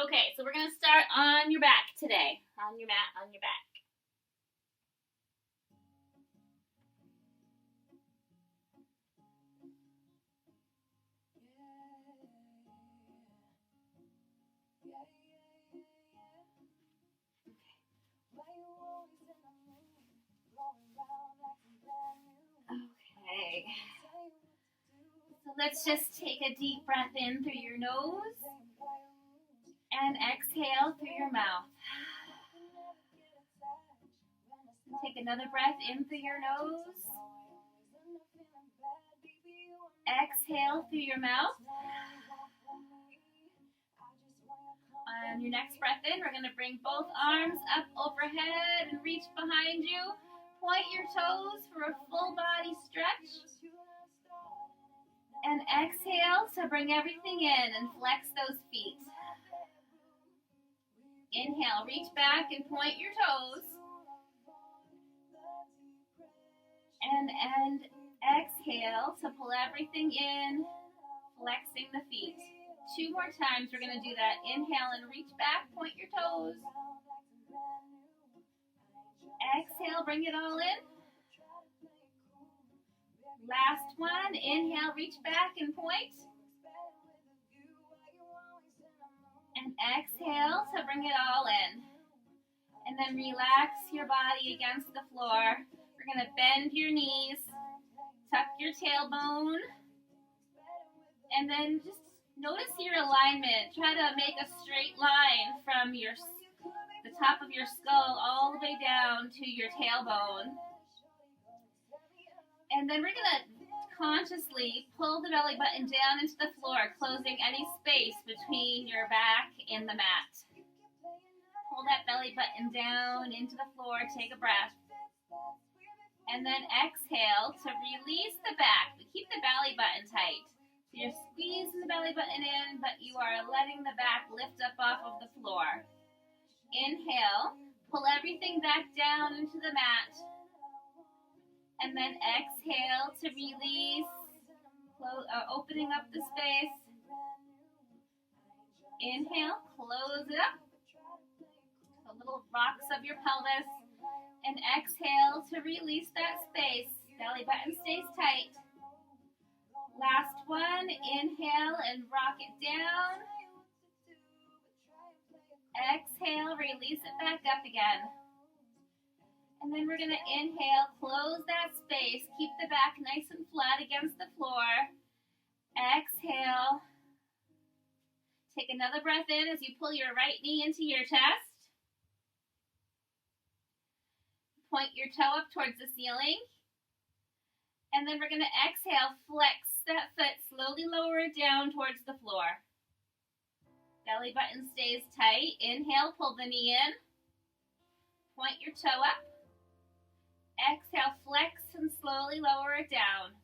Okay, so we're going to start on your back today. On your mat, on your back. Okay. So let's just take a deep breath in through your nose and exhale through your mouth. Take another breath in through your nose. Exhale through your mouth. On your next breath in, we're going to bring both arms up overhead and reach behind you. Point your toes for a full body stretch. And exhale to bring everything in and flex those feet. Inhale, reach back and point your toes. And exhale to pull everything in, flexing the feet. 2 more times we're going to do that. Inhale and reach back, point your toes. Exhale, bring it all in. Last one. Inhale, reach back and point. And exhale to bring it all in. And then relax your body against the floor. We're going to bend your knees, tuck your tailbone, and then just notice your alignment. Try to make a straight line from the top of your skull all the way down to your tailbone. And then we're going to consciously pull the belly button down into the floor, closing any space between your back and the mat. Pull that belly button down into the floor. Take a breath. And then exhale to release the back, but keep the belly button tight. So you're squeezing the belly button in, but you are letting the back lift up off of the floor. Inhale, pull everything back down into the mat. And then exhale to release, opening up the space. Inhale, close it up. The little rocks of your pelvis. And exhale to release that space. Belly button stays tight. Last one. Inhale and rock it down. Exhale, release it back up again. And then we're going to inhale, close that space. Keep the back nice and flat against the floor. Exhale. Take another breath in as you pull your right knee into your chest. Point your toe up towards the ceiling. And then we're going to exhale, flex that foot, slowly lower it down towards the floor. Belly button stays tight. Inhale, pull the knee in. Point your toe up. Exhale, flex and slowly lower it down.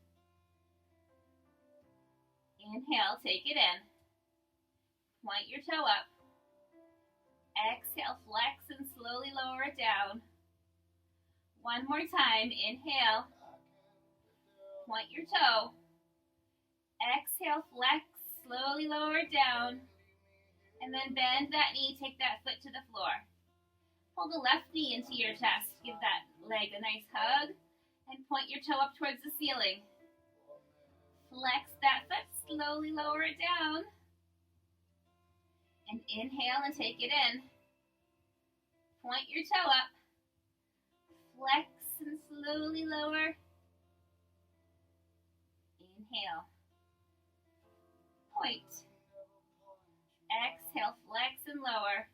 Inhale, take it in. Point your toe up. Exhale, flex and slowly lower it down. One more time. Inhale. Point your toe. Exhale, flex, slowly lower it down. And then bend that knee, take that foot to the floor. Pull the left knee into your chest. Give that leg a nice hug. And point your toe up towards the ceiling. Flex that foot, slowly lower it down. And inhale and take it in. Point your toe up. Flex and slowly lower. Inhale. Point. Exhale, flex and lower.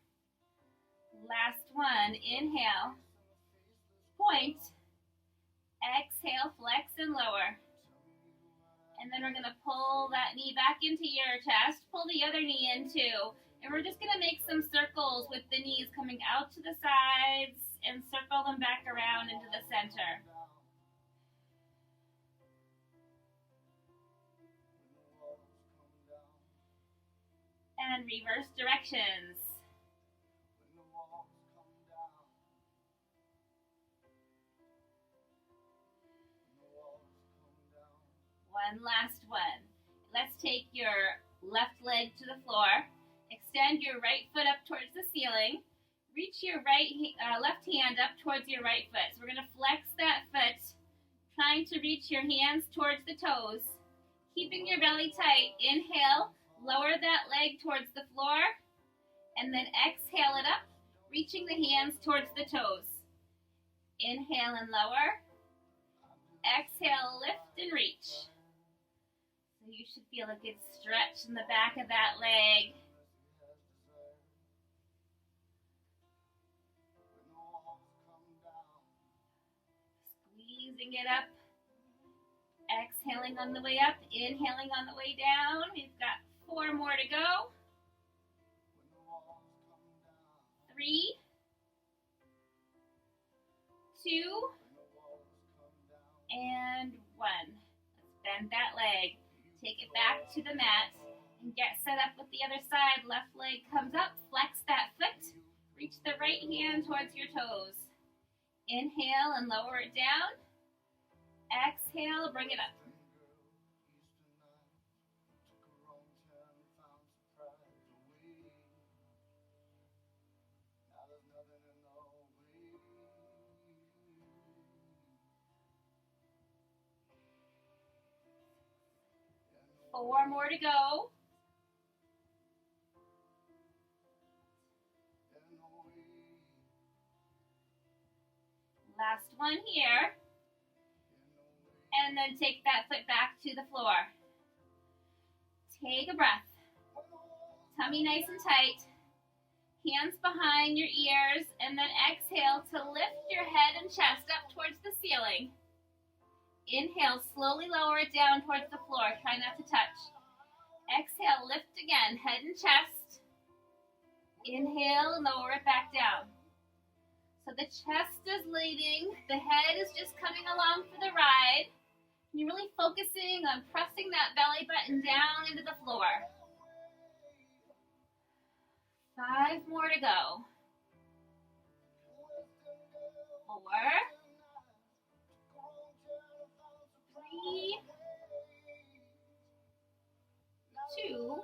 Last one. Inhale. Point. Exhale, flex and lower. And then we're going to pull that knee back into your chest. Pull the other knee in too. And we're just going to make some circles with the knees coming out to the sides and circle them back around into the center. And reverse directions. One last one. Let's take your left leg to the floor. Extend your right foot up towards the ceiling. Reach your left hand up towards your right foot. So we're going to flex that foot, trying to reach your hands towards the toes. Keeping your belly tight. Inhale, lower that leg towards the floor, and then exhale it up, reaching the hands towards the toes. Inhale and lower. Exhale, lift and reach. So you should feel a good stretch in the back of that leg. Squeezing it up. Exhaling on the way up, inhaling on the way down. We've got 4 more to go. 3, 2, and 1. Let's bend that leg. Take it back to the mat and get set up with the other side. Left leg comes up, flex that foot. Reach the right hand towards your toes. Inhale and lower it down. Exhale, bring it up. Four more to go. Last one here. And then take that foot back to the floor. Take a breath. Tummy nice and tight. Hands behind your ears, and then exhale to lift your head and chest up towards the ceiling. Inhale, slowly lower it down towards the floor. Try not to touch. Exhale, lift again, head and chest. Inhale, and lower it back down. So the chest is leading, the head is just coming along for the ride. You're really focusing on pressing that belly button down into the floor. 5 more to go. 4, 3, 2,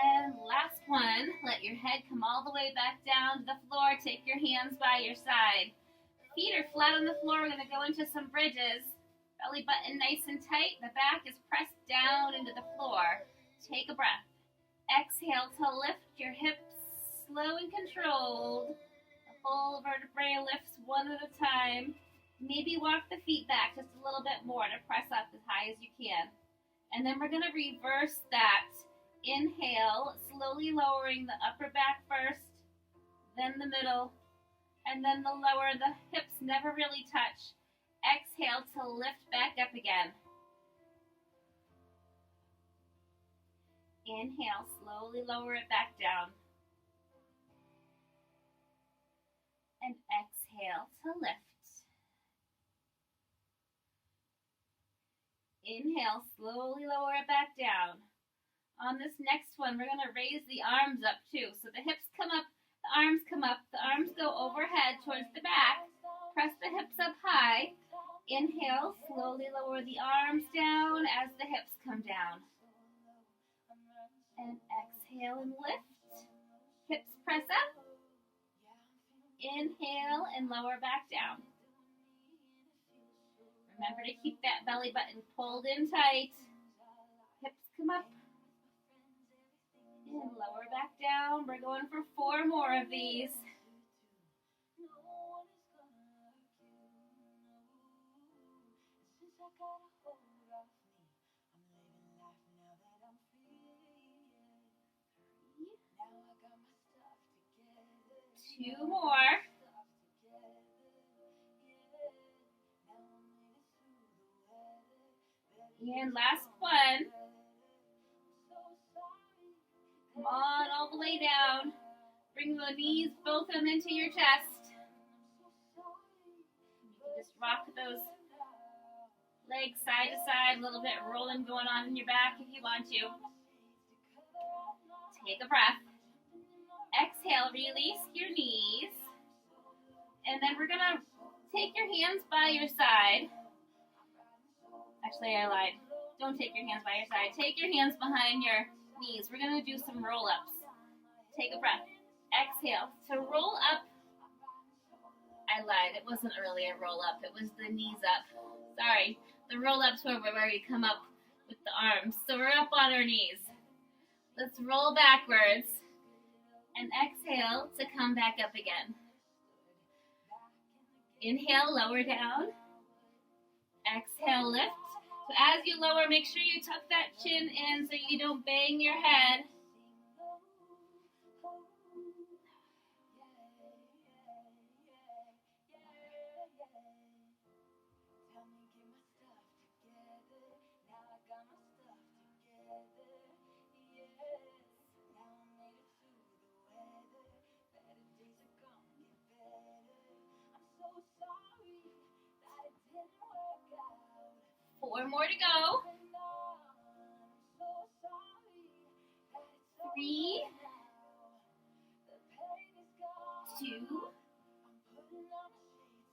and last one. Let your head come all the way back down to the floor. Take your hands by your side. Feet are flat on the floor. We're going to go into some bridges. Belly button nice and tight. The back is pressed down into the floor. Take a breath. Exhale to lift your hips, slow and controlled. The whole vertebrae lifts one at a time. Maybe walk the feet back just a little bit more to press up as high as you can. And then we're going to reverse that. Inhale, slowly lowering the upper back first, then the middle, and then the lower. The hips never really touch. Exhale to lift back up again. Inhale, slowly lower it back down. And exhale to lift. Inhale, slowly lower it back down. On this next one, we're going to raise the arms up too. So the hips come up, the arms come up, the arms go overhead towards the back. Press the hips up high. Inhale, slowly lower the arms down as the hips come down. And exhale and lift. Hips press up. Inhale and lower back down. Remember to keep that belly button pulled in tight. Hips come up. And lower back down. We're going for 4 more of these. Two more. And last one. Come on, all the way down. Bring the knees, both of them into your chest. You can just rock those legs side to side, a little bit of rolling going on in your back if you want to. Take a breath. Exhale, release your knees. And then we're going to take your hands by your side. Actually, I lied. Don't take your hands by your side. Take your hands behind your knees. We're going to do some roll-ups. Take a breath. Exhale. To roll up, I lied. It wasn't really a roll-up. It was the knees up. Sorry. The roll-ups were where we come up with the arms. So we're up on our knees. Let's roll backwards and exhale to come back up again. Inhale, lower down. Exhale, lift. So as you lower, make sure you tuck that chin in so you don't bang your head. Four more to go. 3, 2,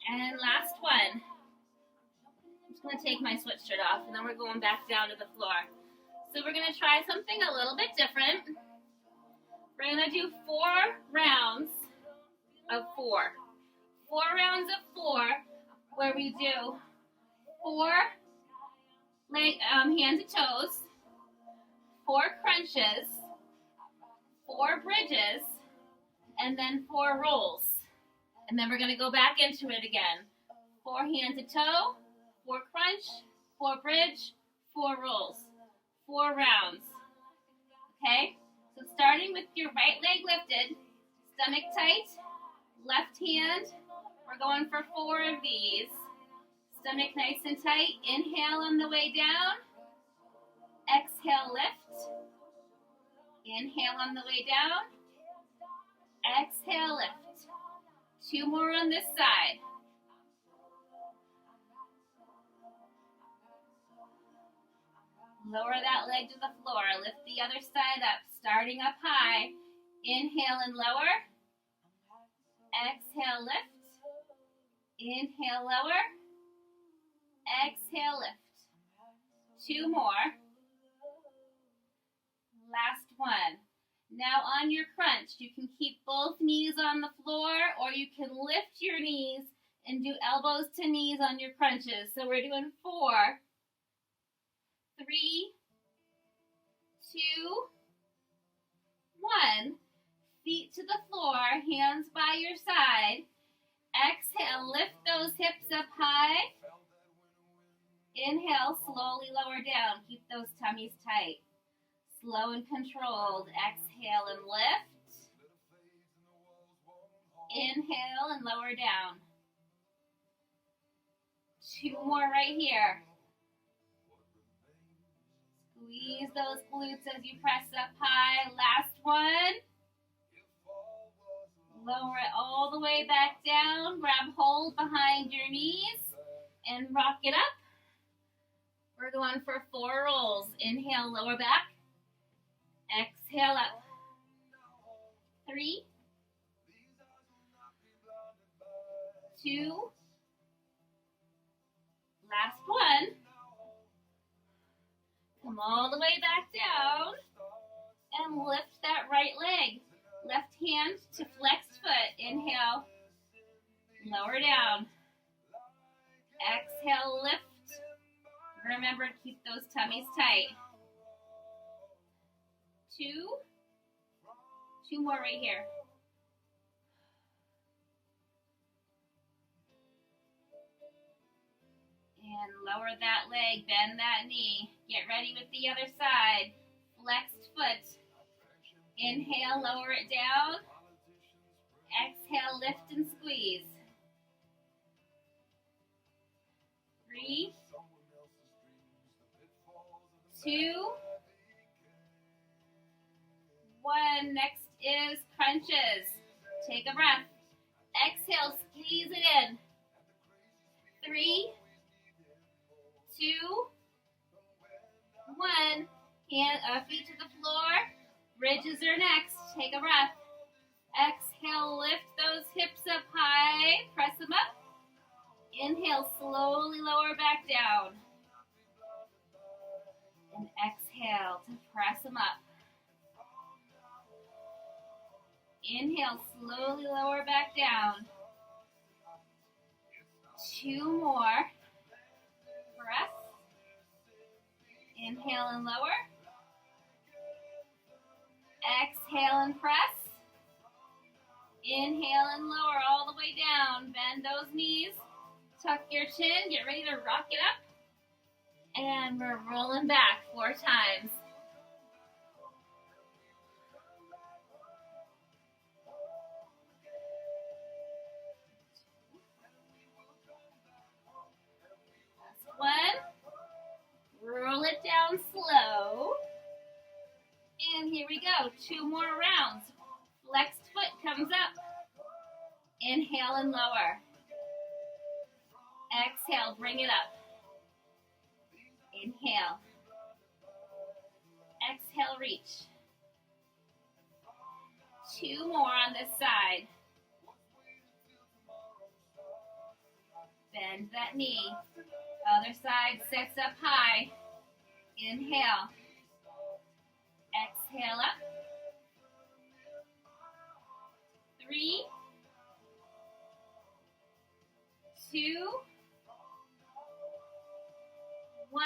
and last one. I'm just going to take my sweatshirt off, and then we're going back down to the floor. So we're going to try something a little bit different. We're going to do 4 rounds of 4. 4 rounds of 4, where we do 4 hand to toes, 4 crunches, 4 bridges, and then 4 rolls. And then we're going to go back into it again. 4 hand to toe, 4 crunch, 4 bridge, 4 rolls. 4 rounds. Okay? So starting with your right leg lifted, stomach tight, left hand. We're going for 4 of these. Stomach nice and tight. Inhale on the way down. Exhale, lift. Inhale on the way down. Exhale, lift. 2 more on this side. Lower that leg to the floor. Lift the other side up. Starting up high. Inhale and lower. Exhale, lift. Inhale, lower. Exhale, lift. 2 more. Last one. Now on your crunch, you can keep both knees on the floor, or you can lift your knees and do elbows to knees on your crunches. So we're doing 4, 3, 2, 1. Feet to the floor, hands by your side. Exhale, lift those hips up high. Inhale, slowly lower down. Keep those tummies tight. Slow and controlled. Exhale and lift. Inhale and lower down. 2 more right here. Squeeze those glutes as you press up high. Last one. Lower it all the way back down. Grab hold behind your knees and rock it up. We're going for 4 rolls. Inhale, lower back. Exhale up. 3, 2, last one. Come all the way back down and lift that right leg. Left hand to flexed foot. Inhale, lower down. Exhale, lift. Remember to keep those tummies tight. 2 more right here. And lower that leg, bend that knee. Get ready with the other side. Flexed foot. Inhale, lower it down. Exhale, lift and squeeze. 3, 2, 1. Next is crunches. Take a breath. Exhale, squeeze it in. 3, 2, 1. Feet to the floor. Bridges are next. Take a breath. Exhale, lift those hips up high. Press them up. Inhale, slowly lower back down. And exhale to press them up. Inhale, slowly lower back down. 2 more breaths. Inhale and lower. Exhale and press. Inhale and lower all the way down. Bend those knees. Tuck your chin. Get ready to rock it up. And we're rolling back 4 times. Last one. Roll it down slow. And here we go. 2 more rounds. Flexed foot comes up. Inhale and lower. Exhale, bring it up. Inhale. Exhale, reach. 2 more on this side. Bend that knee. Other side sits up high. Inhale. Exhale up. 3, 2, 1.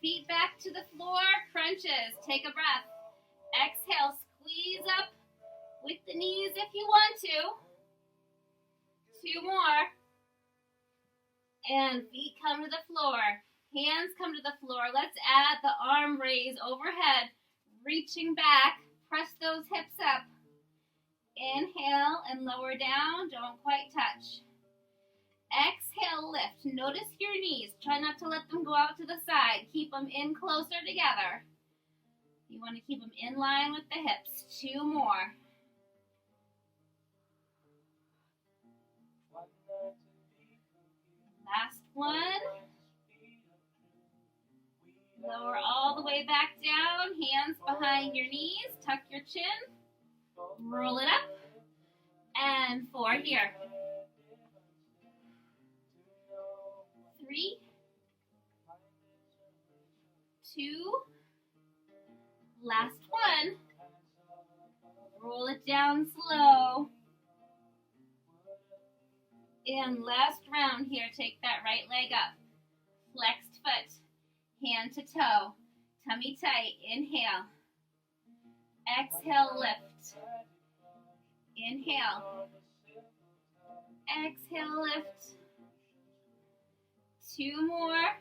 Feet back to the floor. Crunches. Take a breath. Exhale. Squeeze up with the knees if you want to. 2 more. And feet come to the floor. Hands come to the floor. Let's add the arm raise overhead. Reaching back. Press those hips up. Inhale and lower down. Don't quite touch. Exhale, lift. Notice your knees. Try not to let them go out to the side. Keep them in closer together. You want to keep them in line with the hips. 2 more. Last one. Lower all the way back down. Hands behind your knees. Tuck your chin. Roll it up. And 4 here. 3, 2, last one. Roll it down slow. And last round here, take that right leg up. Flexed foot, hand to toe, tummy tight. Inhale. Exhale, lift. Inhale. Exhale, lift. 2 more.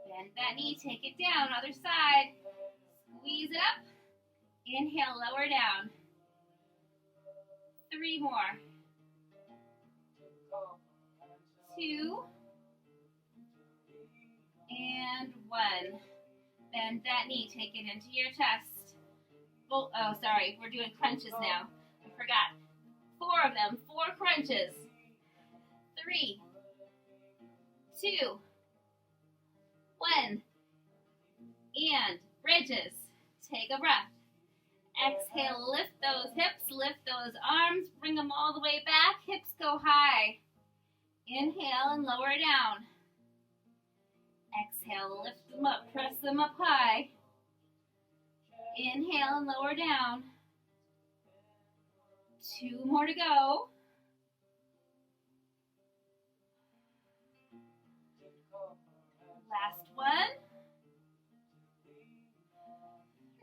Bend that knee, take it down. Other side. Squeeze it up. Inhale, lower down. 3 more. 2. And 1. Bend that knee, take it into your chest. Oh, sorry, we're doing crunches now. I forgot. 4 of them, 4 crunches. 3, 2, 1. And bridges. Take a breath. Exhale, lift those hips, lift those arms, bring them all the way back. Hips go high. Inhale and lower down. Exhale, lift them up, press them up high. Inhale and lower down. 2 more to go. Last one.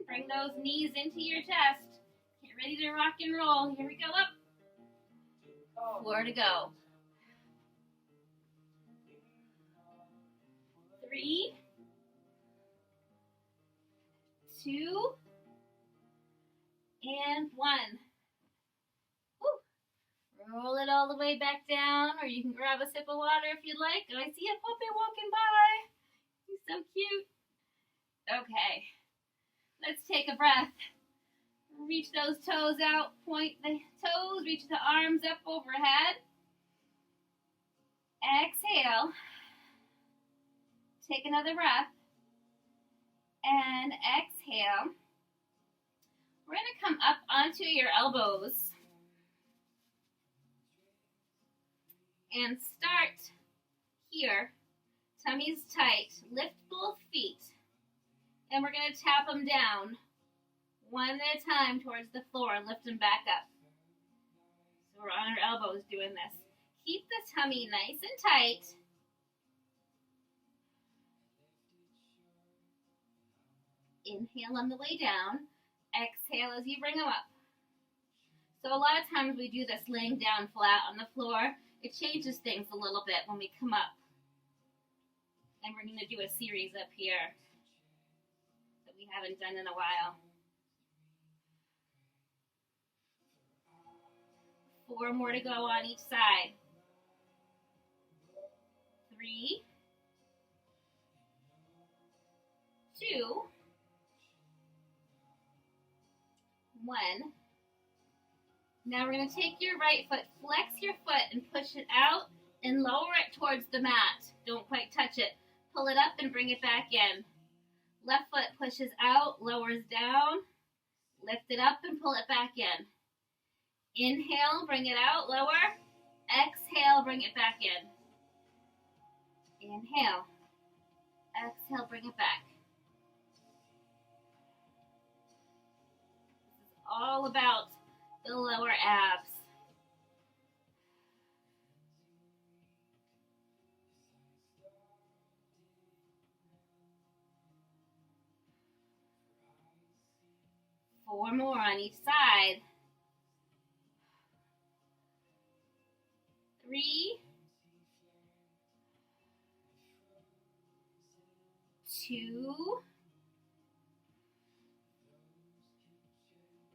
Bring those knees into your chest. Get ready to rock and roll. Here we go, up. 4 to go. 3, 2, and 1. Roll it all the way back down, or you can grab a sip of water if you'd like. I see a puppy walking by. He's so cute. Okay, let's take a breath. Reach those toes out, point the toes, reach the arms up overhead. Exhale. Take another breath. And exhale. We're going to come up onto your elbows. And start here. Tummy's tight. Lift both feet. And we're going to tap them down one at a time towards the floor and lift them back up. So we're on our elbows doing this. Keep the tummy nice and tight. Inhale on the way down. Exhale as you bring them up. So a lot of times we do this laying down flat on the floor. It changes things a little bit when we come up. And we're going to do a series up here that we haven't done in a while. 4 more to go on each side. 3, 2, 1. Now we're going to take your right foot, flex your foot and push it out and lower it towards the mat. Don't quite touch it. Pull it up and bring it back in. Left foot pushes out, lowers down, lift it up and pull it back in. Inhale, bring it out, lower. Exhale, bring it back in. Inhale. Exhale, bring it back. This is all about the lower abs. Four more on each side. 3, 2,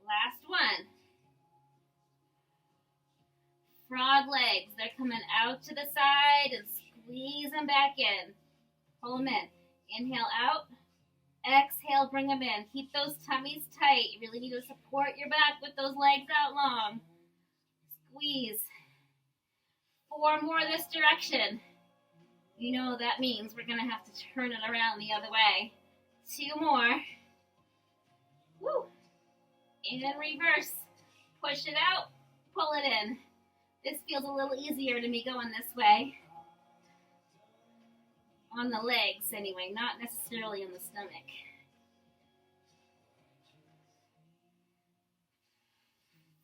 last one. Frog legs, they're coming out to the side and squeeze them back in. Pull them in. Inhale out. Exhale, bring them in. Keep those tummies tight. You really need to support your back with those legs out long. Squeeze. 4 more this direction. You know that means we're going to have to turn it around the other way. 2 more. Woo. And then reverse. Push it out. Pull it in. This feels a little easier to me going this way. On the legs anyway, not necessarily on the stomach.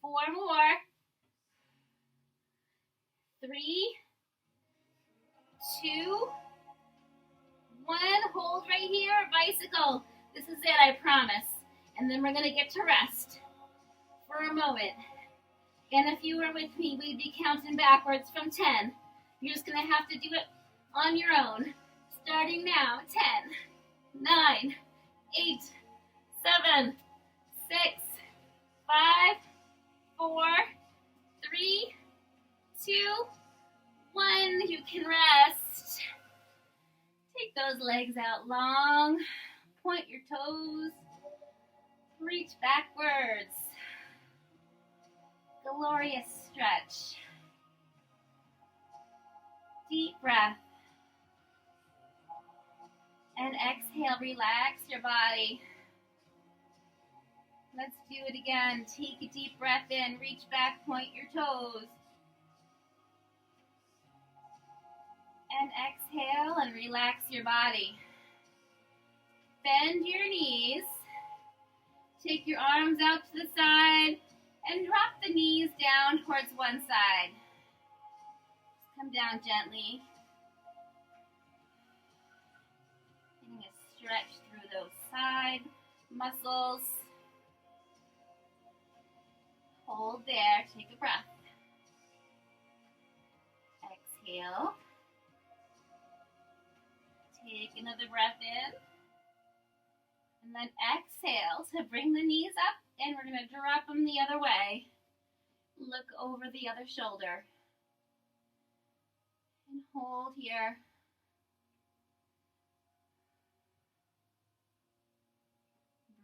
Four more. 3, 2, 1. Hold right here, bicycle. This is it, I promise. And then we're going to get to rest for a moment. And if you were with me, we'd be counting backwards from 10. You're just going to have to do it on your own. Starting now. 10, 9, 8, 7, 6, 5, 4, 3, 2, 1. You can rest. Take those legs out long. Point your toes. Reach backwards. Glorious stretch. Deep breath. And exhale, relax your body. Let's do it again. Take a deep breath in, reach back, point your toes. And exhale and relax your body. Bend your knees. Take your arms out to the side and drop the knees down towards one side. Come down gently. Getting a stretch through those side muscles. Hold there. Take a breath. Exhale. Take another breath in. And then exhale to bring the knees up, and we're going to drop them the other way. Look over the other shoulder. And hold here.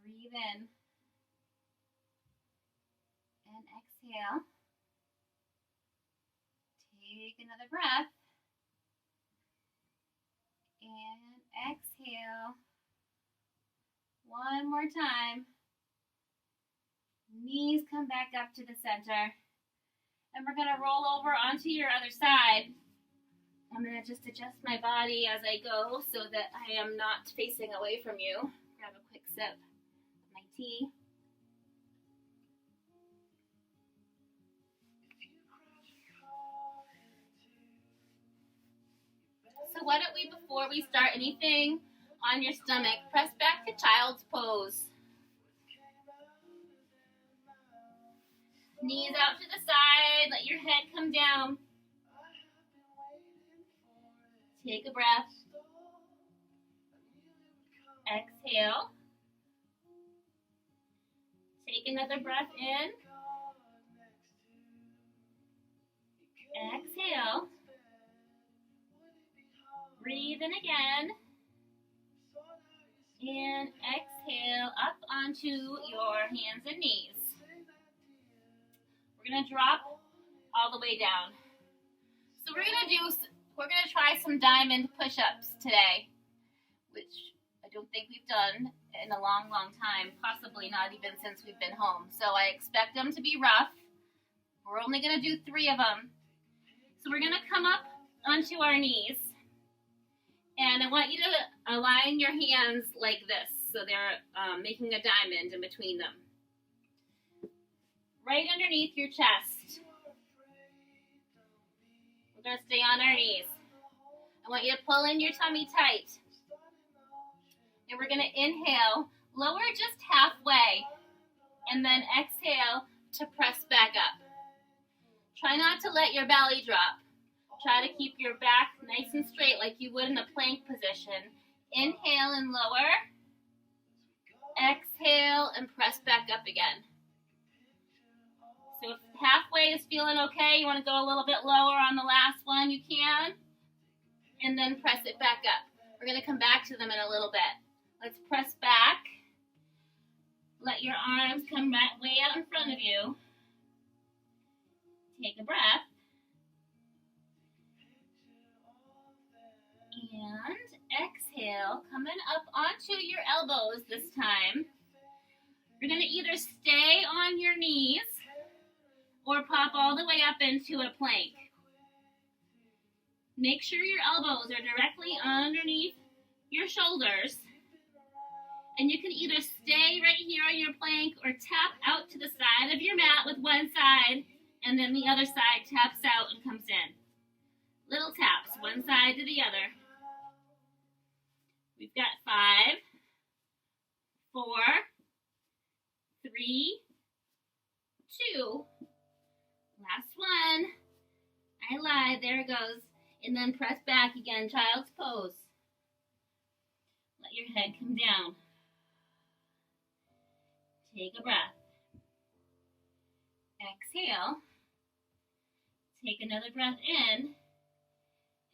Breathe in. And exhale. Take another breath. And exhale. One more time. Knees come back up to the center. And we're going to roll over onto your other side. I'm going to just adjust my body as I go so that I am not facing away from you. Grab a sip my tea. So why don't we, before we start anything on your stomach, press back to child's pose. Knees out to the side, let your head come down. Take a breath. Exhale. Take another breath in. Exhale. Breathe in again. And exhale up onto your hands and knees. We're going to drop all the way down. So we're going to try some diamond push-ups today, which I don't think we've done in a long, long time, possibly not even since we've been home. So I expect them to be rough. We're only going to do 3 of them. So we're going to come up onto our knees. And I want you to align your hands like this, so they're making a diamond in between them. Right underneath your chest. We're going to stay on our knees. I want you to pull in your tummy tight. And we're going to inhale, lower just halfway, and then exhale to press back up. Try not to let your belly drop. Try to keep your back nice and straight like you would in a plank position. Inhale and lower. Exhale and press back up again. So if halfway is feeling okay, you want to go a little bit lower on the last one, you can. And then press it back up. We're going to come back to them in a little bit. Let's press back. Let your arms come way out in front of you. Take a breath. And exhale, coming up onto your elbows this time. You're going to either stay on your knees or pop all the way up into a plank. Make sure your elbows are directly underneath your shoulders. And you can either stay right here on your plank or tap out to the side of your mat with one side, and then the other side taps out and comes in. Little taps, one side to the other. We've got 5, 4, 3, 2. Last one. I lied. There it goes. And then press back again. Child's pose. Let your head come down. Take a breath. Exhale. Take another breath in.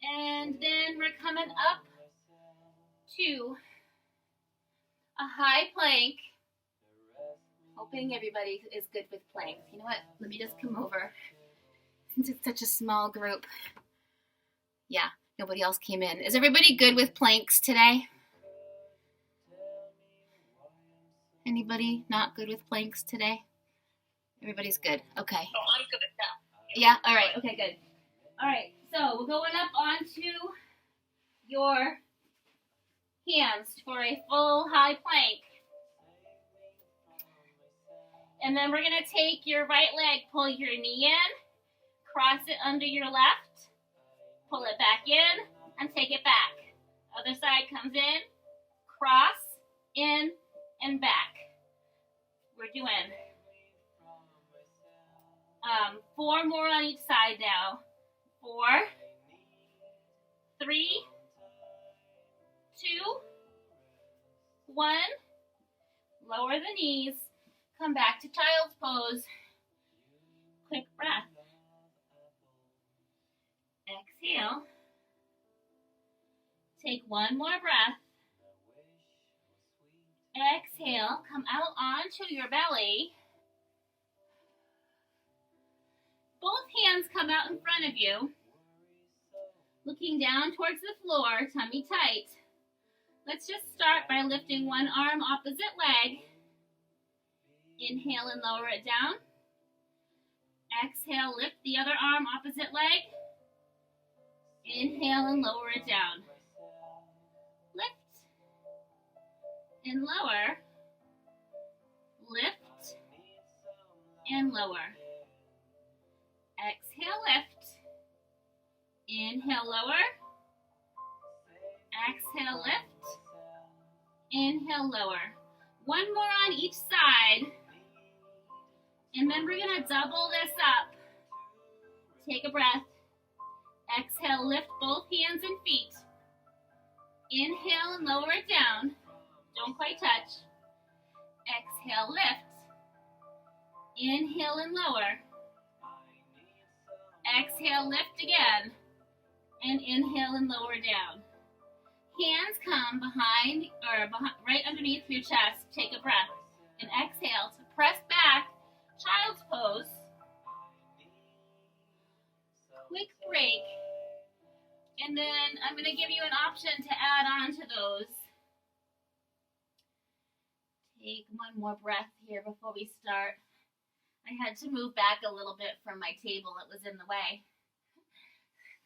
And then we're coming up to a high plank. Hoping everybody is good with planks. You know what? Let me just come over. Since it's such a small group. Yeah, nobody else came in. Is everybody good with planks today? Anybody not good with planks today? Everybody's good. Okay. Oh, I'm good at that. Yeah? All right. Okay, good. All right. So we're going up onto your hands for a full high plank. And then we're going to take your right leg, pull your knee in, cross it under your left, pull it back in, and take it back. Other side comes in, cross, in, and back. We're doing 4 more on each side now. 4, 3, 2, 1. Lower the knees. Come back to child's pose. Quick breath. Exhale. Take 1 more breath. Exhale. Come out onto your belly. Both hands come out in front of you. Looking down towards the floor, tummy tight. Let's just start by lifting one arm opposite leg. Inhale and lower it down. Exhale, lift the other arm opposite leg. Inhale and lower it down. Lift and lower. lift, and lower. Exhale, lift. Inhale, lower. Exhale, lift. Inhale, lower. One more on each side. And then we're going to double this up. Take a breath. Exhale, lift both hands and feet. Inhale and lower it down. Don't quite touch. Exhale, lift. Inhale and lower. Exhale, lift again. And inhale and lower down. Hands come behind right underneath your chest. Take a breath. And exhale to press back. Child's pose. Quick break. And then I'm going to give you an option to add on to those. Take one more breath here before we start. I had to move back a little bit from my table. It was in the way.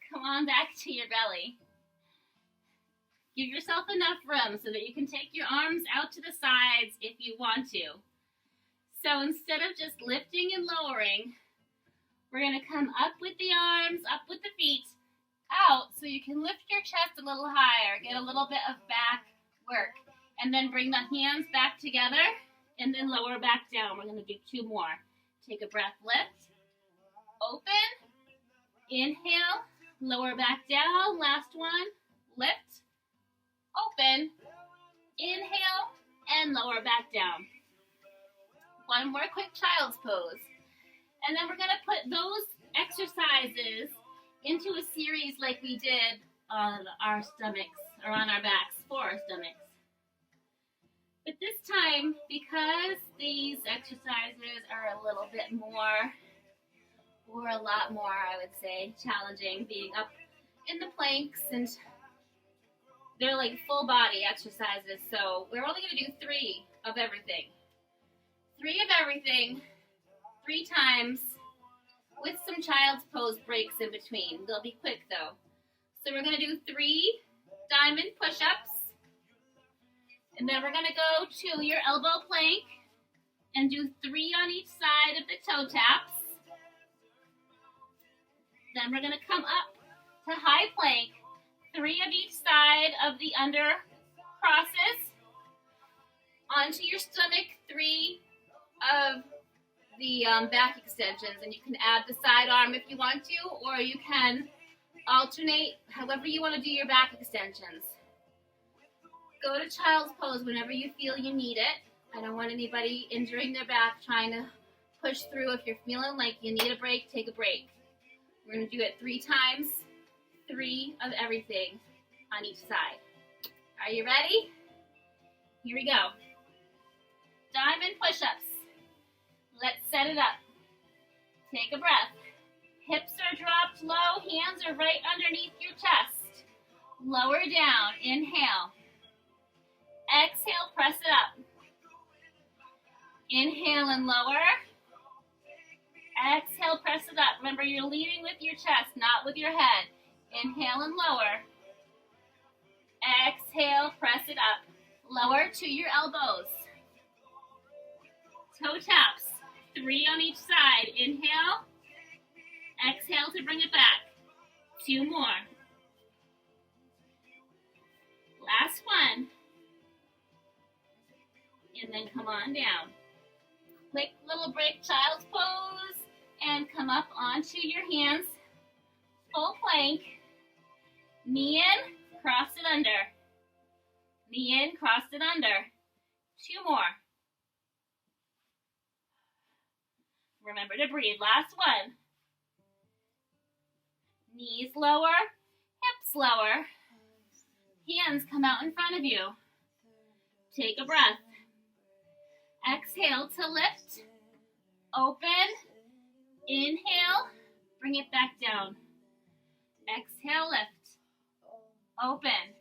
Come on back to your belly. Give yourself enough room so that you can take your arms out to the sides if you want to. So instead of just lifting and lowering, we're going to come up with the arms, up with the feet, out so you can lift your chest a little higher, get a little bit of back work, and then bring the hands back together and then lower back down. We're going to do two more. Take a breath, lift, open, inhale, lower back down, last one, lift, open, inhale, and lower back down. One more quick child's pose. And then we're going to put those exercises into a series like we did on our stomachs, or on our backs for our stomachs. But this time, because these exercises are a little bit more, or a lot more, I would say, challenging, being up in the planks, and they're like full body exercises, so we're only going to do 3 of everything. 3 of everything, 3 times, with some child's pose breaks in between. They'll be quick though. So we're going to do 3 diamond push-ups. And then we're going to go to your elbow plank and do 3 on each side of the toe taps. Then we're going to come up to high plank, 3 of each side of the under crosses. Onto your stomach, 3 of the back extensions, and you can add the side arm if you want to, or you can alternate however you want to do your back extensions. Go to child's pose whenever you feel you need it. I don't want anybody injuring their back trying to push through. If you're feeling like you need a break, take a break. We're going to do it 3 times, 3 of everything on each side. Are you ready? Here we go. Diamond push-ups. Let's set it up. Take a breath. Hips are dropped low. Hands are right underneath your chest. Lower down. Inhale. Exhale, press it up. Inhale and lower. Exhale, press it up. Remember, you're leading with your chest, not with your head. Inhale and lower. Exhale, press it up. Lower to your elbows. Toe taps. 3 on each side. Inhale. Exhale to bring it back. 2 more. Last one. And then come on down. Quick little break, child's pose. And come up onto your hands. Full plank. Knee in, cross it under. Knee in, cross it under. 2 more. Remember to breathe. Last one. Knees lower, hips lower. Hands come out in front of you. Take a breath. Exhale to lift. Open. Inhale. Bring it back down. Exhale, lift. Open.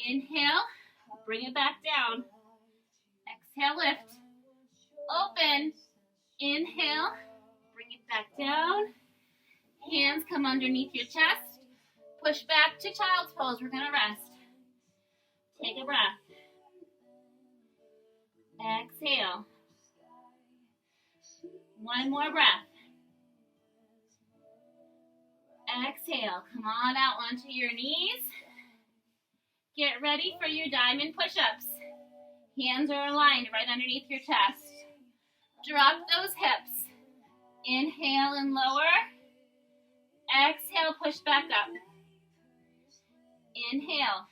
Inhale. Bring it back down. Exhale, lift. Open. Inhale, bring it back down. Hands come underneath your chest. Push back to child's pose. We're going to rest. Take a breath. Exhale. One more breath. Exhale. Come on out onto your knees. Get ready for your diamond push-ups. Hands are aligned right underneath your chest. Drop those hips. Inhale and lower. Exhale, push back up. Inhale.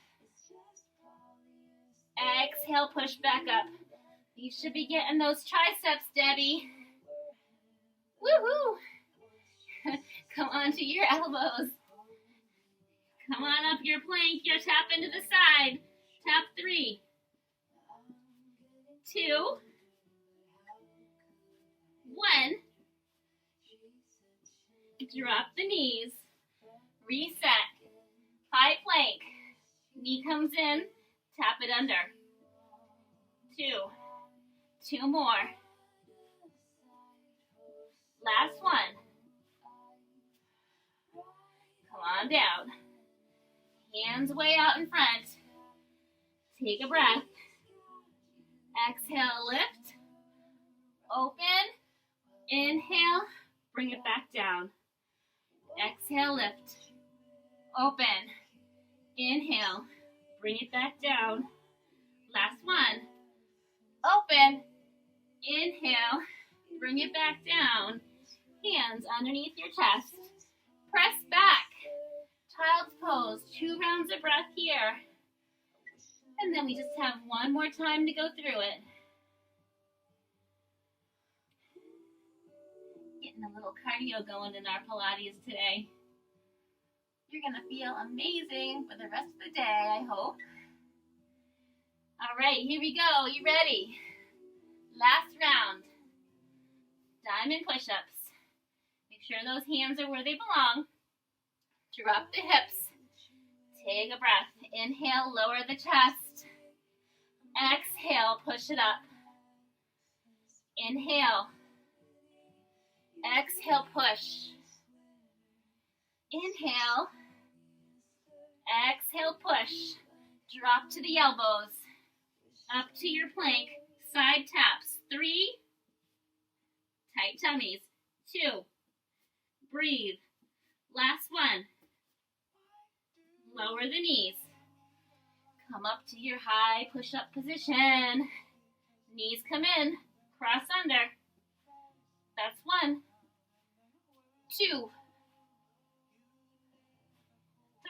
Exhale, push back up. You should be getting those triceps, Debbie. Woohoo! Come onto your elbows. Come on up your plank. Your tap into the side. Tap 3, 2, 1. Drop the knees. Reset. High plank. Knee comes in. Tap it under. 2. 2 more. Last one. Come on down. Hands way out in front. Take a breath. Exhale, lift. Open. Inhale. Bring it back down. Exhale, lift. Open. Inhale. Bring it back down. Last one. Open. Inhale. Bring it back down. Hands underneath your chest. Press back. Child's pose. 2 rounds of breath here. And then we just have one more time to go through it. Getting a little cardio going in our Pilates today. You're going to feel amazing for the rest of the day, I hope. All right, here we go. You ready? Last round. Diamond push-ups. Make sure those hands are where they belong. Drop the hips. Take a breath. Inhale, lower the chest. Exhale, push it up. Inhale. Exhale, push. Inhale. Exhale, push. Drop to the elbows. Up to your plank. Side taps. 3. Tight tummies. 2. Breathe. Last one. Lower the knees. Come up to your high push-up position. Knees come in. Cross under. That's 1. 2.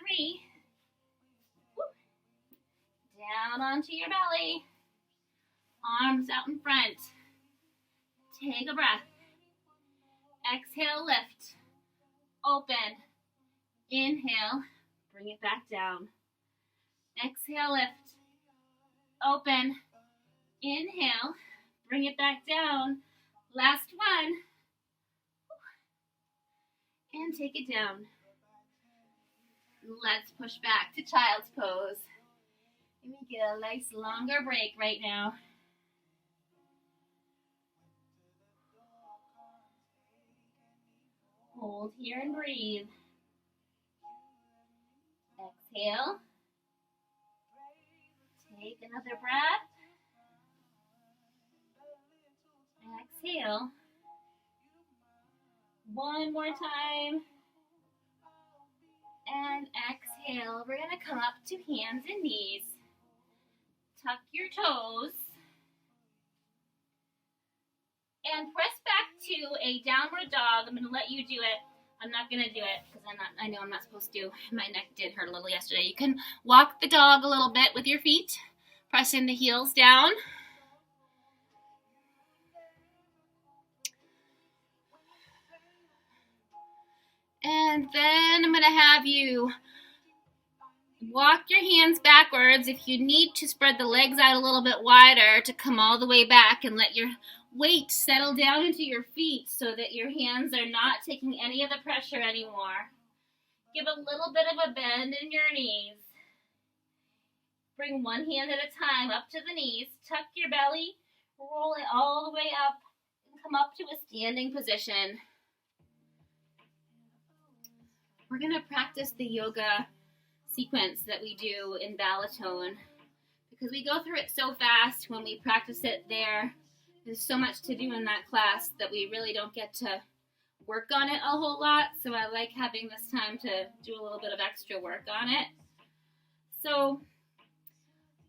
3. Down onto your belly. Arms out in front. Take a breath. Exhale, lift. Open. Inhale. Bring it back down. Exhale, lift. Open. Inhale. Bring it back down. Last one. And take it down. Let's push back to child's pose. Let me get a nice longer break right now. Hold here and breathe. Exhale. Take another breath. Exhale. One more time. And exhale. We're going to come up to hands and knees. Tuck your toes. And press back to a downward dog. I'm going to let you do it. I'm not going to do it because I know I'm not supposed to. My neck did hurt a little yesterday. You can walk the dog a little bit with your feet, pressing the heels down. And then I'm going to have you walk your hands backwards. If you need to spread the legs out a little bit wider to come all the way back and let your weight settle down into your feet so that your hands are not taking any of the pressure anymore. Give a little bit of a bend in your knees. Bring one hand at a time up to the knees. Tuck your belly. Roll it all the way up and come up to a standing position. We're going to practice the yoga sequence that we do in Balatone because we go through it so fast when we practice it there There's so much to do in that class that we really don't get to work on it a whole lot, so I like having this time to do a little bit of extra work on it. So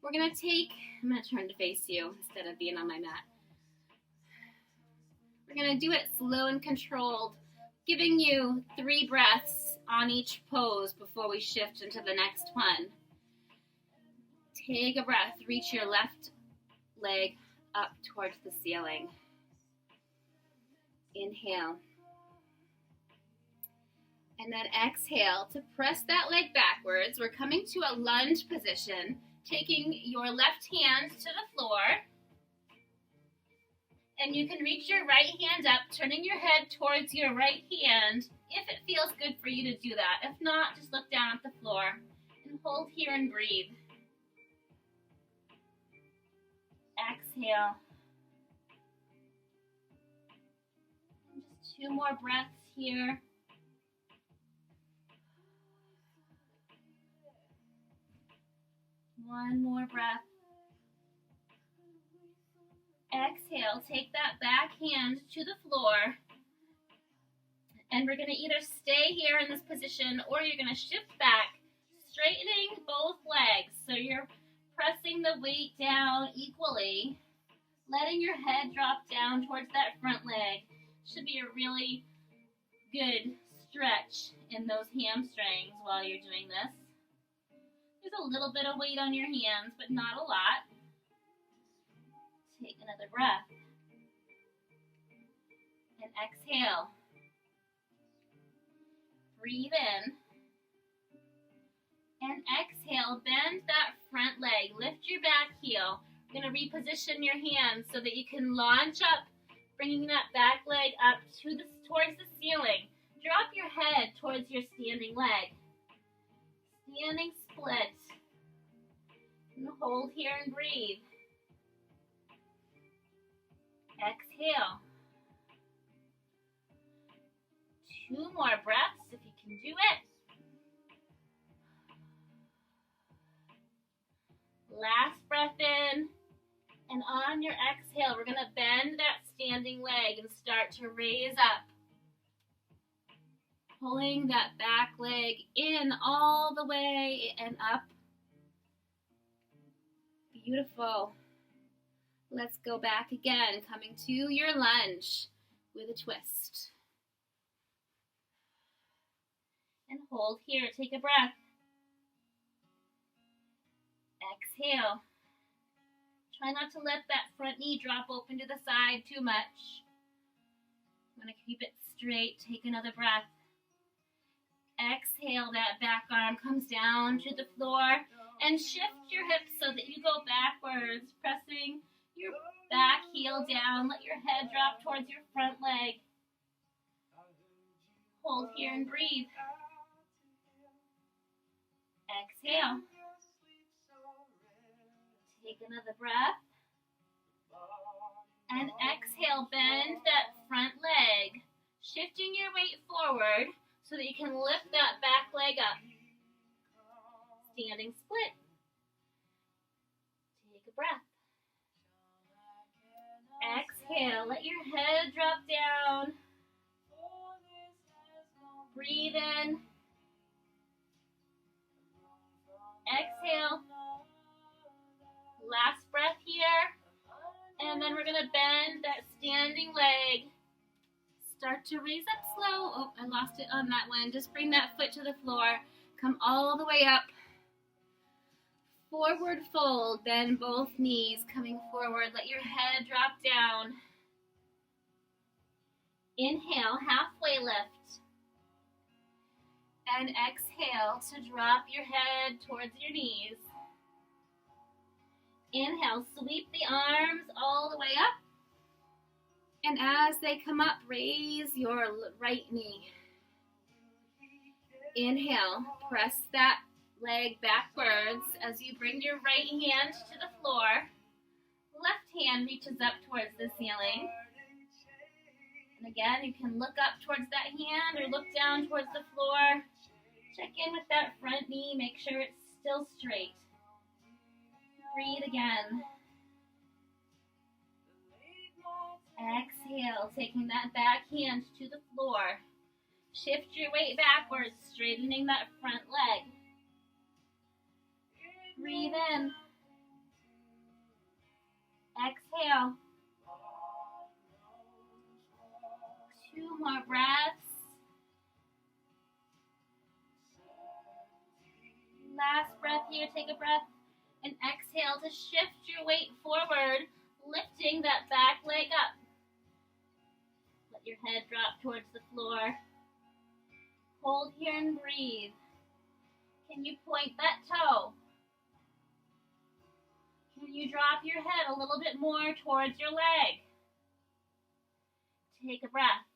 we're going to take, I'm going to turn to face you instead of being on my mat. We're going to do it slow and controlled, giving you 3 breaths on each pose before we shift into the next one. Take a breath, reach your left leg up towards the ceiling. Inhale. And then exhale to press that leg backwards. We're coming to a lunge position, taking your left hand to the floor. And you can reach your right hand up, turning your head towards your right hand if it feels good for you to do that. If not, just look down at the floor and hold here and breathe. Exhale. And just 2 more breaths here. One more breath. Exhale, take that back hand to the floor. And we're going to either stay here in this position or you're going to shift back, straightening both legs. So you're pressing the weight down equally, letting your head drop down towards that front leg. Should be a really good stretch in those hamstrings while you're doing this. There's a little bit of weight on your hands, but not a lot. Take another breath. And exhale. Breathe in. And exhale. Bend that front leg. Lift your back heel. You're going to reposition your hands so that you can launch up, bringing that back leg up towards the ceiling. Drop your head towards your standing leg. Standing split. And hold here and breathe. Exhale. 2 more breaths if you can do it. Last breath in. And on your exhale, we're going to bend that standing leg and start to raise up. Pulling that back leg in all the way and up. Beautiful. Let's go back again, coming to your lunge with a twist. And hold here, take a breath. Exhale. Try not to let that front knee drop open to the side too much. I'm going to keep it straight, take another breath. Exhale, that back arm comes down to the floor and shift your hips so that you go backwards, pressing your back heel down. Let your head drop towards your front leg. Hold here and breathe. Exhale. Take another breath. And exhale, bend that front leg, shifting your weight forward so that you can lift that back leg up. Standing split. Take a breath. Exhale, let your head drop down. Breathe in. Exhale. Last breath here. And then we're going to bend that standing leg. Start to raise up slow. Oh, I lost it on that one. Just bring that foot to the floor. Come all the way up. Forward fold. Bend both knees coming forward. Let your head drop down. Inhale, halfway lift. And exhale to drop your head towards your knees. Inhale, sweep the arms all the way up. And as they come up, raise your right knee. Inhale, press that leg backwards as you bring your right hand to the floor. Left hand reaches up towards the ceiling. And again, you can look up towards that hand or look down towards the floor. Check in with that front knee. Make sure it's still straight. Breathe again. Exhale, taking that back hand to the floor. Shift your weight backwards, straightening that front leg. Breathe in. Exhale. 2 more breaths. Last breath here, take a breath. And exhale to shift your weight forward, lifting that back leg up. Let your head drop towards the floor. Hold here and breathe. Can you point that toe? Can you drop your head a little bit more towards your leg? Take a breath.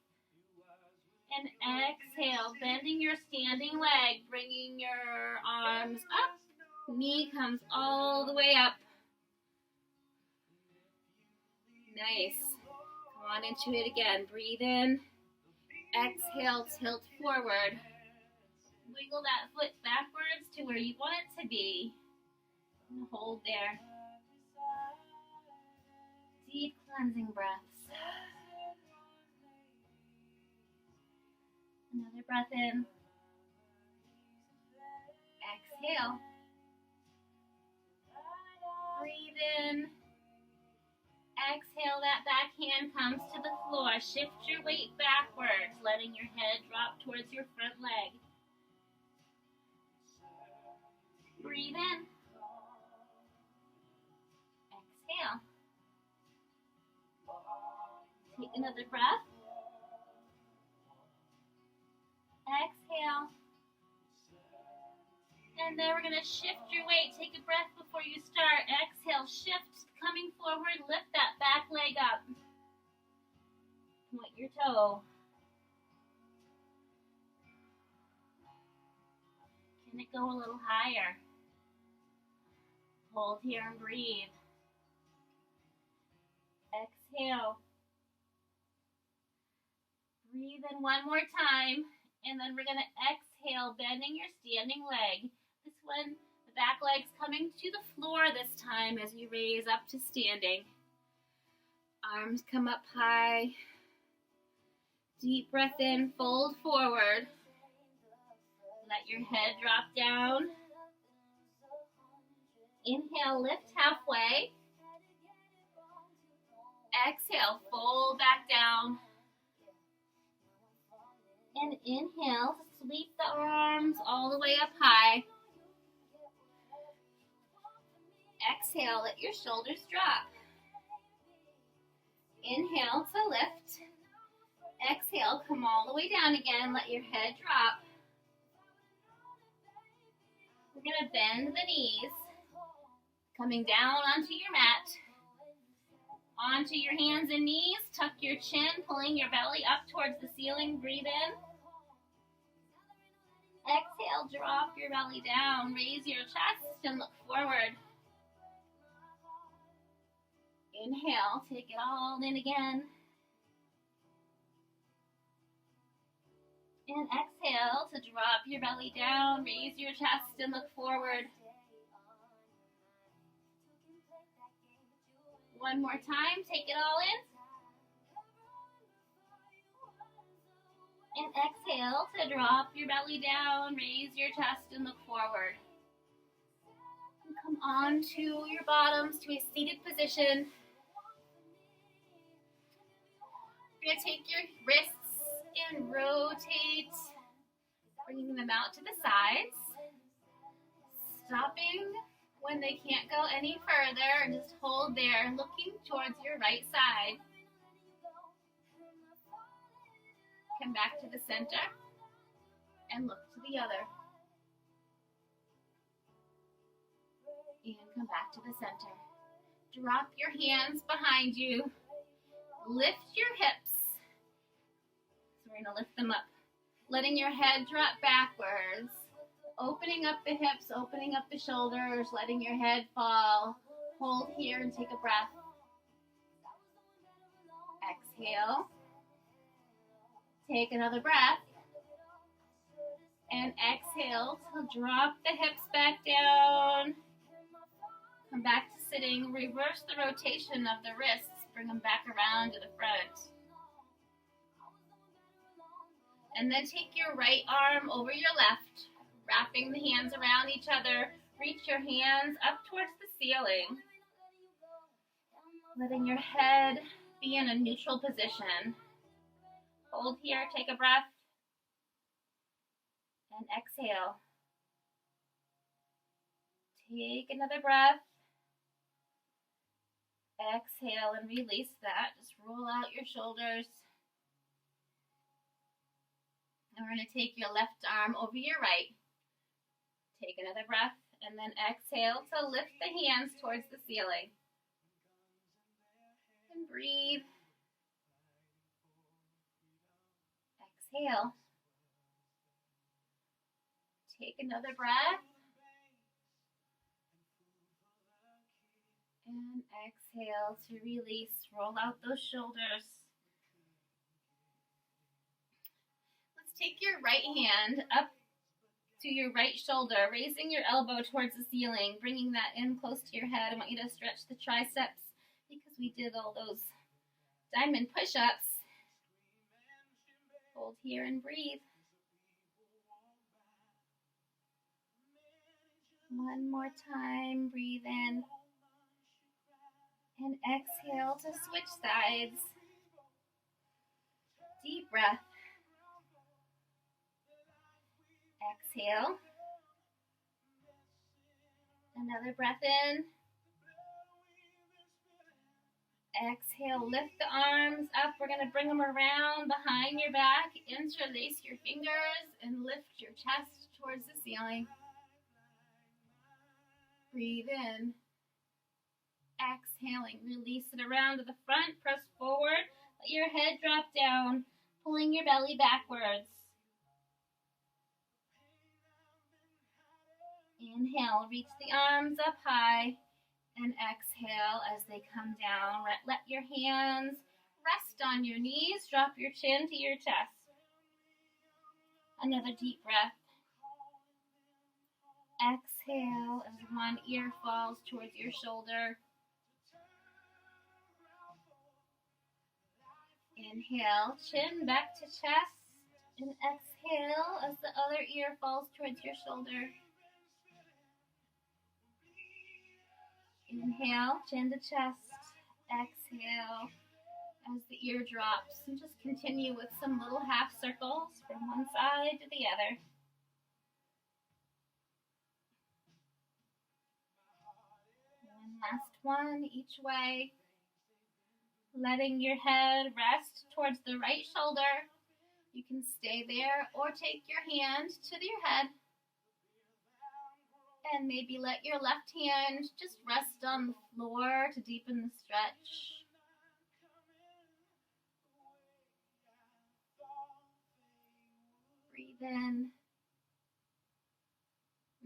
And exhale, bending your standing leg, bringing your arms up. Knee comes all the way up. Nice. Come on into it again. Breathe in. Exhale, tilt forward. Wiggle that foot backwards to where you want it to be. And hold there. Deep cleansing breaths. Another breath in. Exhale. Breathe in. Exhale, that back hand comes to the floor. Shift your weight backwards, letting your head drop towards your front leg. Breathe in. Exhale. Take another breath. Exhale. And then we're going to shift your weight. Take a breath before you start. Exhale, shift, coming forward, lift that back leg up. Point your toe. Can it go a little higher? Hold here and breathe. Exhale. Breathe in one more time. And then we're going to exhale, bending your standing leg. This one, the back leg's coming to the floor this time as you raise up to standing. Arms come up high. Deep breath in, fold forward. Let your head drop down. Inhale, lift halfway. Exhale, fold back down. And inhale, sweep the arms all the way up high. Exhale, let your shoulders drop. Inhale to lift. Exhale, come all the way down again, let your head drop. We're going to bend the knees, coming down onto your mat. Onto your hands and knees, tuck your chin, pulling your belly up towards the ceiling. Breathe in. Exhale, drop your belly down. Raise your chest and look forward. Inhale, take it all in again. And exhale to drop your belly down. Raise your chest and look forward. One more time, take it all in. And exhale to drop your belly down, raise your chest and look forward. And come on to your bottoms to a seated position. You're going to take your wrists and rotate, bringing them out to the sides. Stopping when they can't go any further, and just hold there, looking towards your right side. Come back to the center and look to the other. And come back to the center. Drop your hands behind you. Lift your hips. So we're going to lift them up. Letting your head drop backwards. Opening up the hips, opening up the shoulders, letting your head fall. Hold here and take a breath. Exhale. Take another breath. And exhale to drop the hips back down. Come back to sitting. Reverse the rotation of the wrists bring them back around to the front. And then take your right arm over your left, wrapping the hands around each other. Reach your hands up towards the ceiling. Letting your head be in a neutral position. Hold here, take a breath, and exhale. Take another breath. Exhale and release that. Just roll out your shoulders. And we're going to take your left arm over your right. Take another breath and then exhale to lift the hands towards the ceiling. And breathe. Exhale. Take another breath. And exhale to release. Roll out those shoulders. Let's take your right hand up to your right shoulder, raising your elbow towards the ceiling, bringing that in close to your head. I want you to stretch the triceps because we did all those diamond push-ups. Hold here and breathe. One more time, breathe in. And exhale to switch sides. Deep breath. Exhale. Another breath in. Exhale, lift the arms up. We're going to bring them around behind your back. Interlace your fingers and lift your chest towards the ceiling. Breathe in. Exhaling, release it around to the front. Press forward. Let your head drop down, pulling your belly backwards. Inhale, reach the arms up high. And exhale as they come down. Let your hands rest on your knees. Drop your chin to your chest. Another deep breath. Exhale as one ear falls towards your shoulder. Inhale, chin back to chest. And exhale as the other ear falls towards your shoulder. Inhale, chin to chest. Exhale as the ear drops. And just continue with some little half circles from one side to the other. And last one each way. Letting your head rest towards the right shoulder. You can stay there or take your hand to your head. And maybe let your left hand just rest on the floor to deepen the stretch. Breathe in.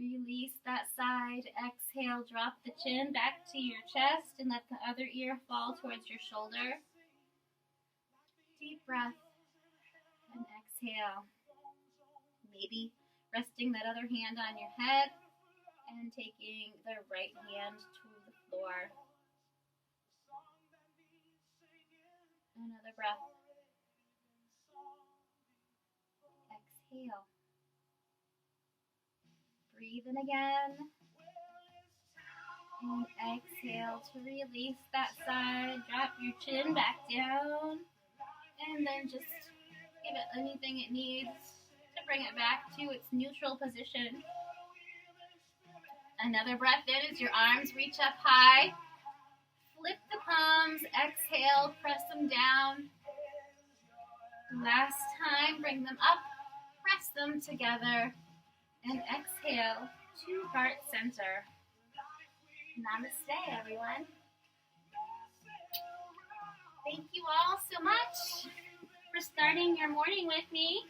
Release that side. Exhale, drop the chin back to your chest and let the other ear fall towards your shoulder. Deep breath and exhale. Maybe resting that other hand on your head. And taking the right hand to the floor. Another breath. Exhale. Breathe in again. And exhale to release that side. Drop your chin back down. And then just give it anything it needs to bring it back to its neutral position. Another breath in as your arms reach up high. Flip the palms. Exhale, press them down. Last time, bring them up. Press them together. And exhale to heart center. Namaste, everyone. Thank you all so much for starting your morning with me.